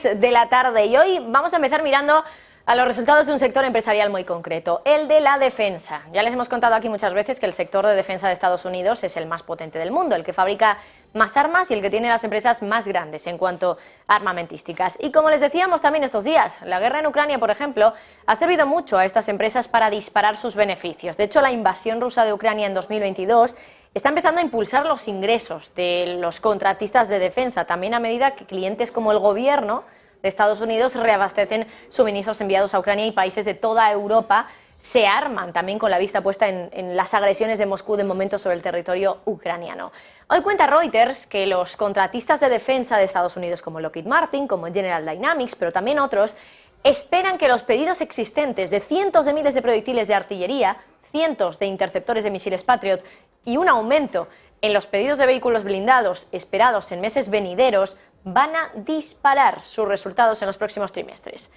De la tarde y hoy vamos a empezar mirando a los resultados de un sector empresarial muy concreto, el de la defensa. Ya les hemos contado aquí muchas veces que el sector de defensa de Estados Unidos es el más potente del mundo, el que fabrica más armas y el que tiene las empresas más grandes en cuanto a armamentísticas. Y como les decíamos también estos días, la guerra en Ucrania, por ejemplo, ha servido mucho a estas empresas para disparar sus beneficios. De hecho, la invasión rusa de Ucrania en 2022 está empezando a impulsar los ingresos de los contratistas de defensa, también a medida que clientes como el gobierno de Estados Unidos reabastecen suministros enviados a Ucrania y países de toda Europa se arman también con la vista puesta en las agresiones de Moscú de momento sobre el territorio ucraniano. Hoy cuenta Reuters que los contratistas de defensa de Estados Unidos como Lockheed Martin, como General Dynamics, pero también otros, esperan que los pedidos existentes de cientos de miles de proyectiles de artillería, cientos de interceptores de misiles Patriot y un aumento en los pedidos de vehículos blindados esperados en meses venideros van a disparar sus resultados en los próximos trimestres.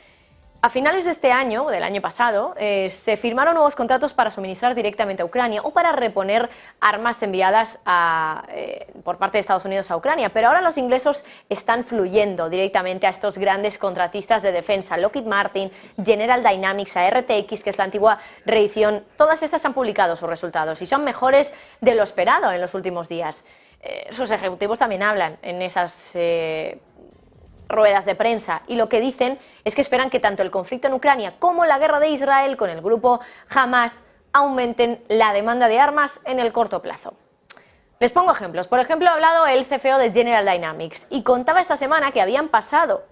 A finales de este año, del año pasado, se firmaron nuevos contratos para suministrar directamente a Ucrania o para reponer armas enviadas por parte de Estados Unidos a Ucrania, pero ahora los ingresos están fluyendo directamente a estos grandes contratistas de defensa, Lockheed Martin, General Dynamics, a RTX, que es la antigua Raytheon. Todas estas han publicado sus resultados y son mejores de lo esperado en los últimos días. Sus ejecutivos también hablan en esas ruedas de prensa y lo que dicen es que esperan que tanto el conflicto en Ucrania como la guerra de Israel con el grupo Hamas aumenten la demanda de armas en el corto plazo. Les pongo ejemplos. Por ejemplo, ha hablado el CFO de General Dynamics y contaba esta semana que habían pasado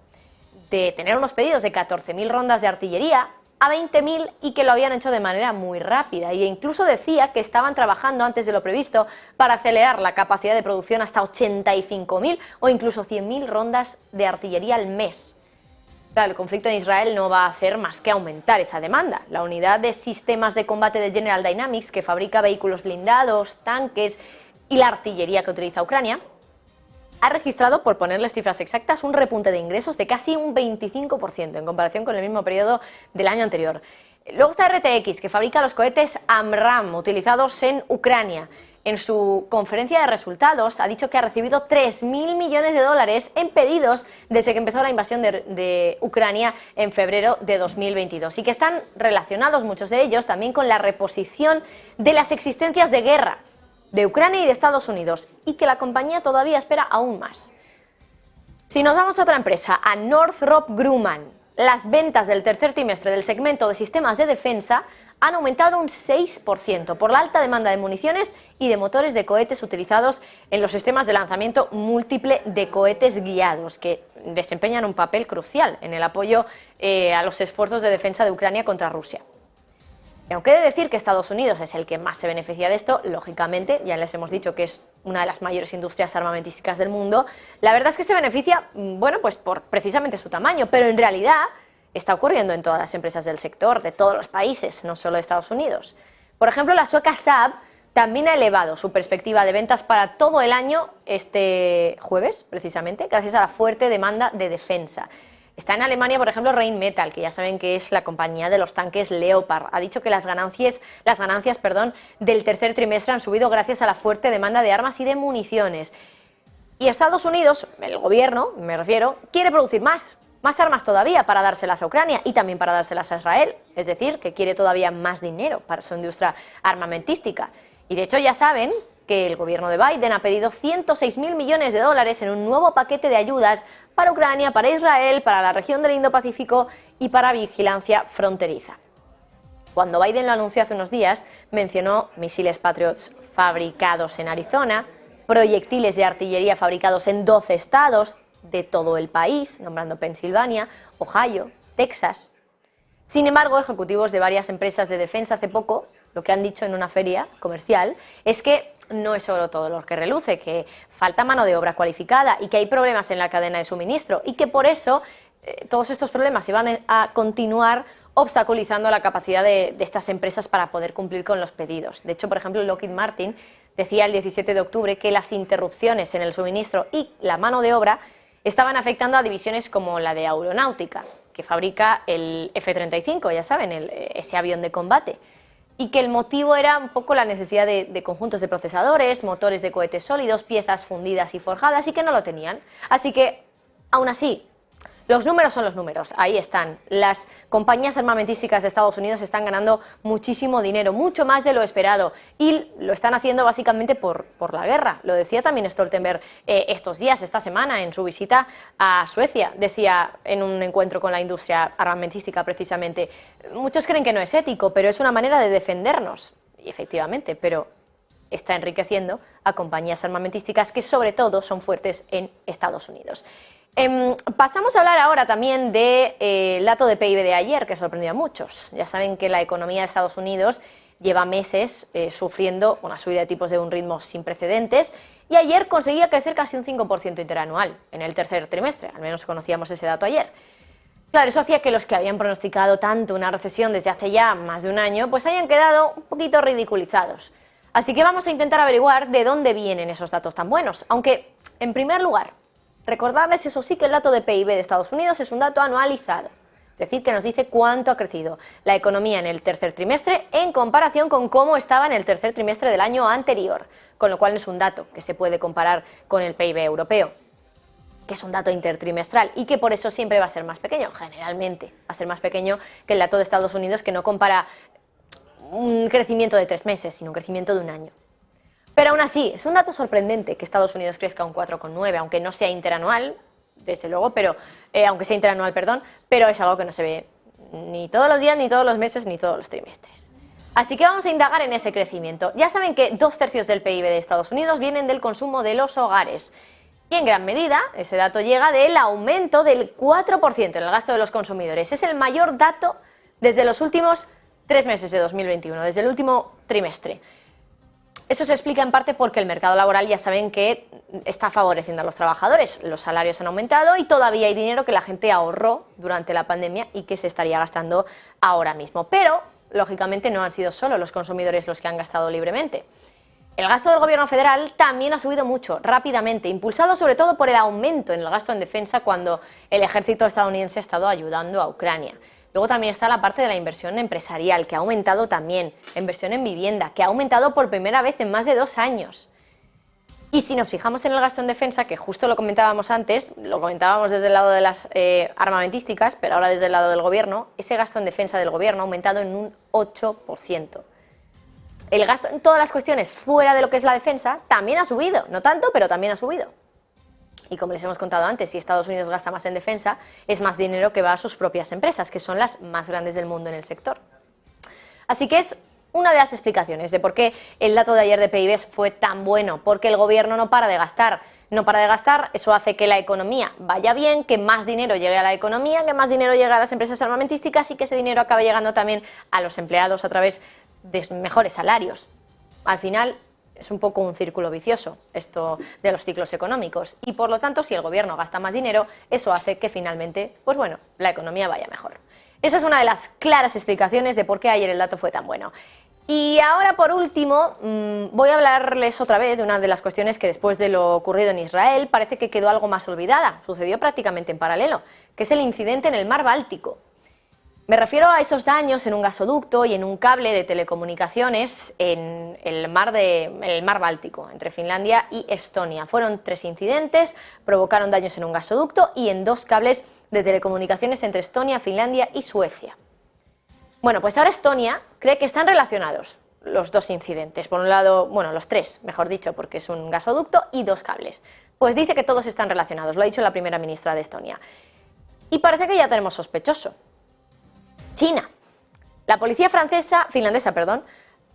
de tener unos pedidos de 14.000 rondas de artillería a 20.000 y que lo habían hecho de manera muy rápida, e incluso decía que estaban trabajando antes de lo previsto para acelerar la capacidad de producción hasta 85.000 o incluso 100.000 rondas de artillería al mes. Claro, el conflicto en Israel no va a hacer más que aumentar esa demanda. La unidad de sistemas de combate de General Dynamics, que fabrica vehículos blindados, tanques y la artillería que utiliza Ucrania, ha registrado, por ponerles cifras exactas, un repunte de ingresos de casi un 25% en comparación con el mismo periodo del año anterior. Luego está RTX, que fabrica los cohetes AMRAAM utilizados en Ucrania. En su conferencia de resultados ha dicho que ha recibido 3.000 millones de dólares en pedidos desde que empezó la invasión de Ucrania en febrero de 2022 y que están relacionados muchos de ellos también con la reposición de las existencias de guerra de Ucrania y de Estados Unidos, y que la compañía todavía espera aún más. Si nos vamos a otra empresa, a Northrop Grumman, las ventas del tercer trimestre del segmento de sistemas de defensa han aumentado un 6% por la alta demanda de municiones y de motores de cohetes utilizados en los sistemas de lanzamiento múltiple de cohetes guiados, que desempeñan un papel crucial en el apoyo a los esfuerzos de defensa de Ucrania contra Rusia. Y aunque he de decir que Estados Unidos es el que más se beneficia de esto, lógicamente, ya les hemos dicho que es una de las mayores industrias armamentísticas del mundo, la verdad es que se beneficia, bueno, pues por precisamente su tamaño, pero en realidad está ocurriendo en todas las empresas del sector, de todos los países, no solo de Estados Unidos. Por ejemplo, la sueca Saab también ha elevado su perspectiva de ventas para todo el año este jueves, precisamente, gracias a la fuerte demanda de defensa. Está en Alemania, por ejemplo, Rheinmetall, que ya saben que es la compañía de los tanques Leopard. Ha dicho que las ganancias del tercer trimestre han subido gracias a la fuerte demanda de armas y de municiones. Y Estados Unidos, el gobierno, me refiero, quiere producir más armas todavía para dárselas a Ucrania y también para dárselas a Israel. Es decir, que quiere todavía más dinero para su industria armamentística. Y de hecho ya saben que el gobierno de Biden ha pedido 106.000 millones de dólares en un nuevo paquete de ayudas para Ucrania, para Israel, para la región del Indo-Pacífico y para vigilancia fronteriza. Cuando Biden lo anunció hace unos días, mencionó misiles Patriots fabricados en Arizona, proyectiles de artillería fabricados en 12 estados de todo el país, nombrando Pensilvania, Ohio, Texas. Sin embargo, ejecutivos de varias empresas de defensa hace poco, lo que han dicho en una feria comercial, es que no es solo todo lo que reluce, que falta mano de obra cualificada y que hay problemas en la cadena de suministro y que por eso todos estos problemas iban a continuar obstaculizando la capacidad de estas empresas para poder cumplir con los pedidos. De hecho, por ejemplo, Lockheed Martin decía el 17 de octubre que las interrupciones en el suministro y la mano de obra estaban afectando a divisiones como la de aeronáutica, que fabrica el F-35, ya saben, ese avión de combate, y que el motivo era un poco la necesidad de conjuntos de procesadores, motores de cohetes sólidos, piezas fundidas y forjadas, y que no lo tenían. Así que, aún así, Los números son los números, ahí están. Las compañías armamentísticas de Estados Unidos están ganando muchísimo dinero, mucho más de lo esperado, y lo están haciendo básicamente por la guerra. Lo decía también Stoltenberg estos días, esta semana, en su visita a Suecia. Decía en un encuentro con la industria armamentística precisamente, muchos creen que no es ético, pero es una manera de defendernos. Y efectivamente, pero está enriqueciendo a compañías armamentísticas que sobre todo son fuertes en Estados Unidos. Pasamos a hablar ahora también del dato de PIB de ayer, que sorprendió a muchos. Ya saben que la economía de Estados Unidos lleva meses sufriendo una subida de tipos de un ritmo sin precedentes, y ayer conseguía crecer casi un 5% interanual en el tercer trimestre, al menos conocíamos ese dato ayer. Claro, eso hacía que los que habían pronosticado tanto una recesión desde hace ya más de un año, pues hayan quedado un poquito ridiculizados. Así que vamos a intentar averiguar de dónde vienen esos datos tan buenos, aunque, en primer lugar, recordarles, eso sí, que el dato de PIB de Estados Unidos es un dato anualizado, es decir, que nos dice cuánto ha crecido la economía en el tercer trimestre en comparación con cómo estaba en el tercer trimestre del año anterior, con lo cual no es un dato que se puede comparar con el PIB europeo, que es un dato intertrimestral y que por eso siempre va a ser más pequeño, generalmente va a ser más pequeño que el dato de Estados Unidos, que no compara un crecimiento de 3 meses, sino un crecimiento de un año. Pero aún así, es un dato sorprendente que Estados Unidos crezca un 4,9, aunque no sea interanual, desde luego, pero aunque sea interanual, perdón, pero es algo que no se ve ni todos los días, ni todos los meses, ni todos los trimestres. Así que vamos a indagar en ese crecimiento. Ya saben que 2/3 del PIB de Estados Unidos vienen del consumo de los hogares. Y en gran medida, ese dato llega del aumento del 4% en el gasto de los consumidores. Es el mayor dato desde los últimos 3 meses de 2021, desde el último trimestre. Eso se explica en parte porque el mercado laboral, ya saben que está favoreciendo a los trabajadores. Los salarios han aumentado y todavía hay dinero que la gente ahorró durante la pandemia y que se estaría gastando ahora mismo. Pero, lógicamente, no han sido solo los consumidores los que han gastado libremente. El gasto del gobierno federal también ha subido mucho, rápidamente, impulsado sobre todo por el aumento en el gasto en defensa cuando el ejército estadounidense ha estado ayudando a Ucrania. Luego también está la parte de la inversión empresarial, que ha aumentado también, inversión en vivienda, que ha aumentado por primera vez en más de 2 años. Y si nos fijamos en el gasto en defensa, que justo lo comentábamos antes, lo comentábamos desde el lado de las armamentísticas, pero ahora desde el lado del gobierno, ese gasto en defensa del gobierno ha aumentado en un 8%. El gasto en todas las cuestiones fuera de lo que es la defensa también ha subido, no tanto, pero también ha subido. Y como les hemos contado antes, si Estados Unidos gasta más en defensa, es más dinero que va a sus propias empresas, que son las más grandes del mundo en el sector. Así que es una de las explicaciones de por qué el dato de ayer de PIB fue tan bueno, porque el gobierno no para de gastar. No para de gastar, eso hace que la economía vaya bien, que más dinero llegue a la economía, que más dinero llegue a las empresas armamentísticas y que ese dinero acabe llegando también a los empleados a través de mejores salarios. Al final es un poco un círculo vicioso esto de los ciclos económicos y por lo tanto si el gobierno gasta más dinero, eso hace que finalmente, pues bueno, la economía vaya mejor. Esa es una de las claras explicaciones de por qué ayer el dato fue tan bueno. Y ahora, por último, voy a hablarles otra vez de una de las cuestiones que después de lo ocurrido en Israel parece que quedó algo más olvidada, sucedió prácticamente en paralelo, que es el incidente en el mar Báltico. Me refiero a esos daños en un gasoducto y en un cable de telecomunicaciones en el mar Báltico, entre Finlandia y Estonia. Fueron 3 incidentes, provocaron daños en un gasoducto y en 2 cables de telecomunicaciones entre Estonia, Finlandia y Suecia. Bueno, pues ahora Estonia cree que están relacionados los 2 incidentes. Por un lado, bueno, los 3, mejor dicho, porque es un gasoducto y 2 cables. Pues dice que todos están relacionados, lo ha dicho la primera ministra de Estonia. Y parece que ya tenemos sospechoso. China. La policía finlandesa,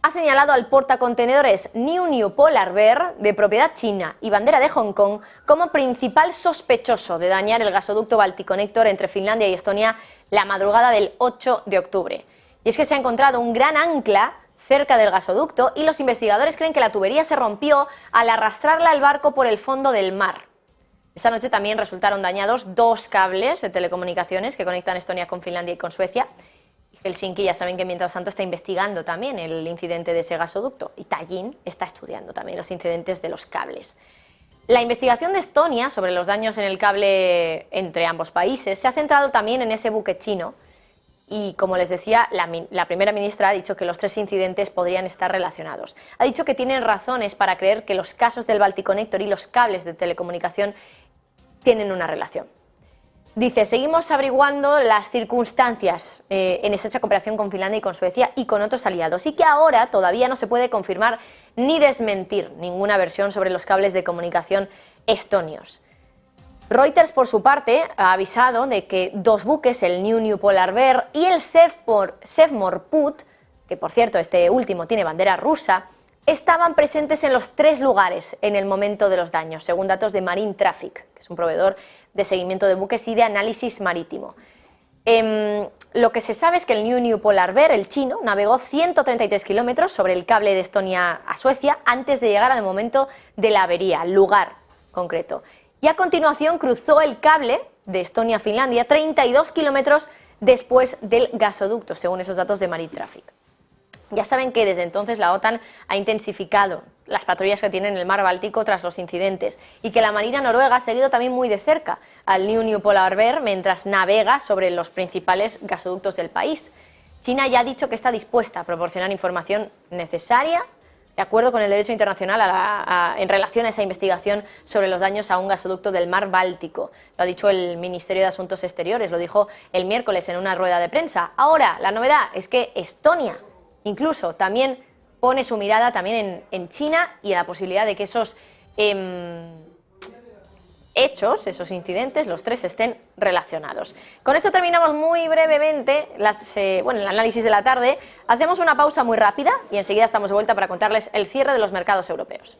ha señalado al portacontenedores New Polar Bear, de propiedad china y bandera de Hong Kong, como principal sospechoso de dañar el gasoducto Balticconnector entre Finlandia y Estonia la madrugada del 8 de octubre. Y es que se ha encontrado un gran ancla cerca del gasoducto y los investigadores creen que la tubería se rompió al arrastrarla al barco por el fondo del mar. Esta noche también resultaron dañados 2 cables de telecomunicaciones que conectan Estonia con Finlandia y con Suecia. Helsinki, ya saben que mientras tanto está investigando también el incidente de ese gasoducto y Tallinn está estudiando también los incidentes de los cables. La investigación de Estonia sobre los daños en el cable entre ambos países se ha centrado también en ese buque chino y, como les decía, la primera ministra ha dicho que los 3 incidentes podrían estar relacionados. Ha dicho que tienen razones para creer que los casos del Balticconnector y los cables de telecomunicación tienen una relación. Dice, seguimos averiguando las circunstancias en estrecha cooperación con Finlandia y con Suecia y con otros aliados, y que ahora todavía no se puede confirmar ni desmentir ninguna versión sobre los cables de comunicación estonios. Reuters, por su parte, ha avisado de que dos buques, el New Polar Bear y el Sevmor-Put, que por cierto este último tiene bandera rusa, estaban presentes en los 3 lugares en el momento de los daños, según datos de Marine Traffic, que es un proveedor de seguimiento de buques y de análisis marítimo. Lo que se sabe es que el New Polar Bear, el chino, navegó 133 kilómetros sobre el cable de Estonia a Suecia antes de llegar al momento de la avería, al lugar concreto. Y a continuación cruzó el cable de Estonia a Finlandia 32 kilómetros después del gasoducto, según esos datos de Marine Traffic. Ya saben que desde entonces la OTAN ha intensificado las patrullas que tiene en el mar Báltico tras los incidentes y que la Marina noruega ha seguido también muy de cerca al New Polar Bear mientras navega sobre los principales gasoductos del país. China ya ha dicho que está dispuesta a proporcionar información necesaria de acuerdo con el derecho internacional en relación a esa investigación sobre los daños a un gasoducto del mar Báltico. Lo ha dicho el Ministerio de Asuntos Exteriores, lo dijo el miércoles en una rueda de prensa. Ahora, la novedad es que Estonia incluso también pone su mirada también en China y en la posibilidad de que esos hechos, esos incidentes, los 3 estén relacionados. Con esto terminamos muy brevemente el análisis de la tarde. Hacemos una pausa muy rápida y enseguida estamos de vuelta para contarles el cierre de los mercados europeos.